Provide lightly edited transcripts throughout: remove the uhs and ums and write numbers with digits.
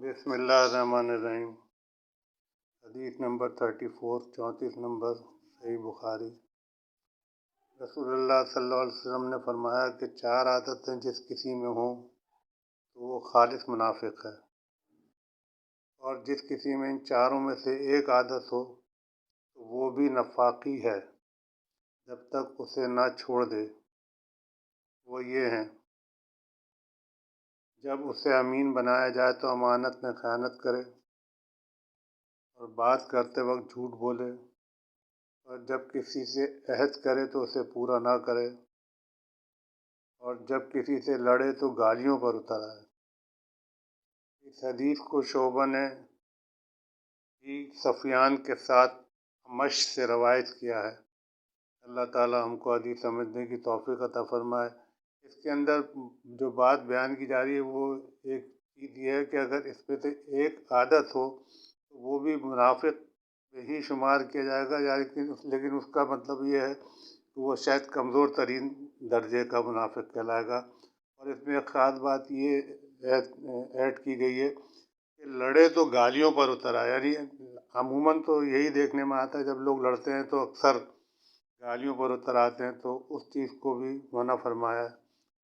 بسم اللہ الرحمن الرحیم۔ حدیث نمبر 34 34 نمبر صحیح بخاری۔ رسول اللہ صلی اللہ علیہ وسلم نے فرمایا کہ 4 عادتیں جس کسی میں ہوں تو وہ خالص منافق ہے، اور جس کسی میں ان چاروں میں سے ایک عادت ہو تو وہ بھی نفاقی ہے جب تک اسے نہ چھوڑ دے۔ وہ یہ ہیں: جب اسے امین بنایا جائے تو امانت میں خیانت کرے، اور بات کرتے وقت جھوٹ بولے، اور جب کسی سے عہد کرے تو اسے پورا نہ کرے، اور جب کسی سے لڑے تو گالیوں پر اتر آئے۔ اس حدیث کو شعبہ نے ہی سفیان کے ساتھ مش سے روایت کیا ہے۔ اللہ تعالی ہم کو حدیث سمجھنے کی توفیق عطا فرمائے۔ اس کے اندر جو بات بیان کی جا رہی ہے وہ ایک چیز یہ ہے کہ اگر اس میں سے ایک عادت ہو تو وہ بھی منافق میں ہی شمار کیا جائے گا، لیکن اس کا مطلب یہ ہے کہ وہ شاید کمزور ترین درجے کا منافق کہلائے گا۔ اور اس میں ایک خاص بات یہ ایڈ کی گئی ہے کہ لڑے تو گالیوں پر اتر آئے، یعنی عموماً تو یہی دیکھنے میں آتا ہے جب لوگ لڑتے ہیں تو اکثر گالیوں پر اتر آتے ہیں، تو اس چیز کو بھی منع فرمایا ہے۔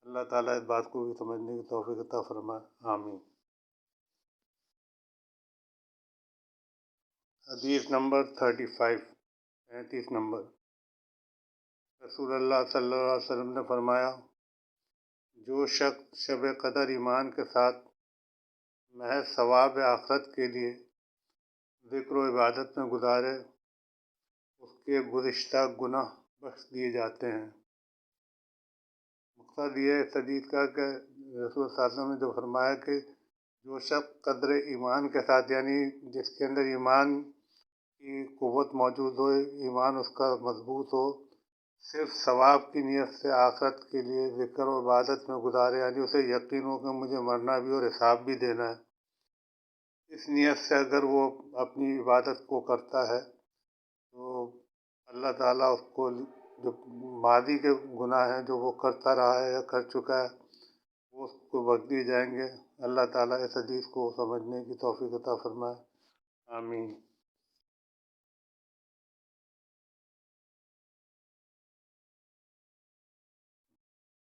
اللہ تعالیٰ اس بات کو بھی سمجھنے کی توفیق عطا فرمائے، آمین۔ حدیث نمبر 35 35 نمبر۔ رسول اللہ صلی اللہ علیہ وسلم نے فرمایا: جو شخص شب قدر ایمان کے ساتھ محض ثواب آخرت کے لیے ذکر و عبادت میں گزارے، اس کے گزشتہ گناہ بخش دیے جاتے ہیں۔ مقصد یہ ہے اس حدیث کا کہ رسول صلی اللہ علیہ وسلم نے جو فرمایا کہ جو شخص قدر ایمان کے ساتھ، یعنی جس کے اندر ایمان کی قوت موجود ہو، ایمان اس کا مضبوط ہو، صرف ثواب کی نیت سے آخرت کے لیے ذکر و عبادت میں گزارے، یعنی اسے یقین ہو کہ مجھے مرنا بھی اور حساب بھی دینا ہے، اس نیت سے اگر وہ اپنی عبادت کو کرتا ہے تو اللہ تعالیٰ اس کو جو ماضی کے گناہ ہیں جو وہ کرتا رہا ہے یا کر چکا ہے وہ اس کو بخش دیے جائیں گے۔ اللہ تعالیٰ اس حدیث کو سمجھنے کی توفیق عطا فرمائے، آمین۔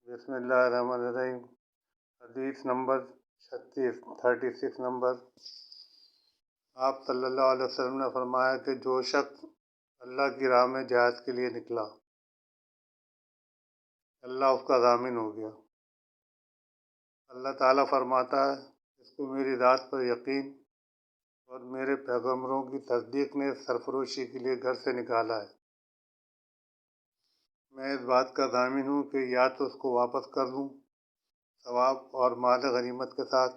بسم اللہ الرحمن الرحیم۔ حدیث نمبر 36 نمبر۔ آپ صلی اللہ علیہ وسلم نے فرمایا کہ جو شخص اللہ کی راہ میں جہاد کے لیے نکلا، اللہ اس کا ضامن ہو گیا۔ اللہ تعالیٰ فرماتا ہے: اس کو میری ذات پر یقین اور میرے پیغمبروں کی تصدیق نے سرفروشی کے لیے گھر سے نکالا ہے۔ میں اس بات کا ضامن ہوں کہ یا تو اس کو واپس کر دوں ثواب اور مال غنیمت کے ساتھ،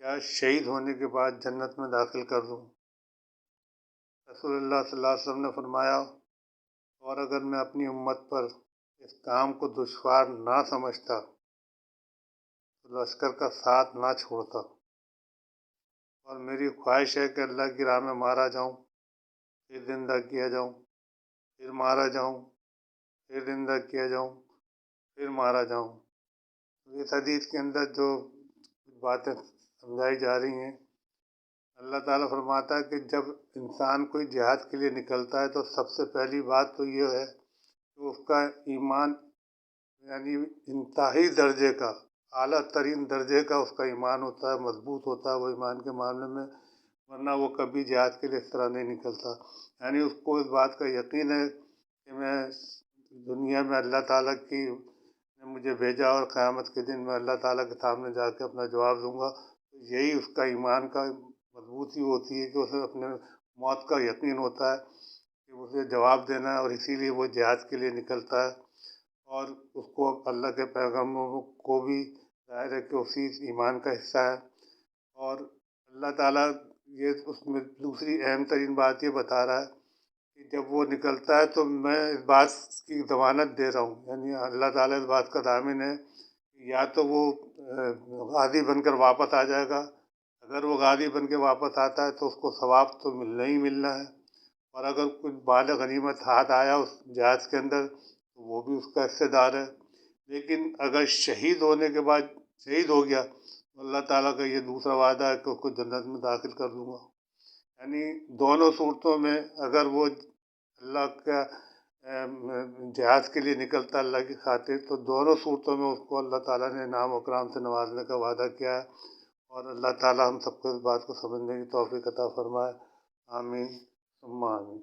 یا شہید ہونے کے بعد جنت میں داخل کر دوں۔ رسول اللہ صلی اللہ علیہ وسلم نے فرمایا: اور اگر میں اپنی امت پر اس کام کو دشوار نہ سمجھتا تو لشکر کا ساتھ نہ چھوڑتا، اور میری خواہش ہے کہ اللہ کی راہ میں مارا جاؤں، پھر زندہ کیا جاؤں، پھر مارا جاؤں، پھر زندہ کیا جاؤں، پھر مارا جاؤں۔ اس حدیث کے اندر جو باتیں سمجھائی جا رہی ہیں، اللہ تعالیٰ فرماتا ہے کہ جب انسان کوئی جہاد کے لیے نکلتا ہے تو سب سے پہلی بات تو یہ ہے کہ اس کا ایمان، یعنی انتہائی درجے کا، اعلیٰ ترین درجے کا اس کا ایمان ہوتا ہے، مضبوط ہوتا ہے وہ ایمان کے معاملے میں، ورنہ وہ کبھی جہاد کے لیے اس طرح نہیں نکلتا۔ یعنی اس کو اس بات کا یقین ہے کہ میں دنیا میں اللہ تعالیٰ کی نے مجھے بھیجا اور قیامت کے دن میں اللہ تعالیٰ کے سامنے جا کے اپنا جواب دوں گا۔ یہی اس کا ایمان کا مضبوطی ہوتی ہے کہ اسے اپنے موت کا یقین ہوتا ہے کہ اسے جواب دینا ہے، اور اسی لیے وہ جہاد کے لیے نکلتا ہے۔ اور اس کو اللہ کے پیغمبروں کو بھی ظاہر ہے کہ اسی ایمان کا حصہ ہے۔ اور اللہ تعالیٰ یہ اس میں دوسری اہم ترین بات یہ بتا رہا ہے کہ جب وہ نکلتا ہے تو میں اس بات کی ضمانت دے رہا ہوں، یعنی اللہ تعالیٰ اس بات کا ضامن ہے کہ یا تو وہ غازی بن کر واپس آ جائے گا، اگر وہ غازی بن کے واپس آتا ہے تو اس کو ثواب تو ملنا ہی ملنا ہے، اور اگر کچھ مال غنیمت ہاتھ آیا اس جہاد کے اندر تو وہ بھی اس کا حصہ دار ہے۔ لیکن اگر شہید ہونے کے بعد شہید ہو گیا اللہ تعالیٰ کا یہ دوسرا وعدہ ہے کہ اس کو جنت میں داخل کر دوں گا. یعنی دونوں صورتوں میں اگر وہ اللہ کا جہاد کے لیے نکلتا اللہ کی خاطر، تو دونوں صورتوں میں اس کو اللہ تعالیٰ نے انعام و اکرام سے نوازنے کا وعدہ کیا ہے. اور اللہ تعالیٰ ہم سب کو اس بات کو سمجھنے کی توفیق عطا فرمائے. آمین ثم آمین.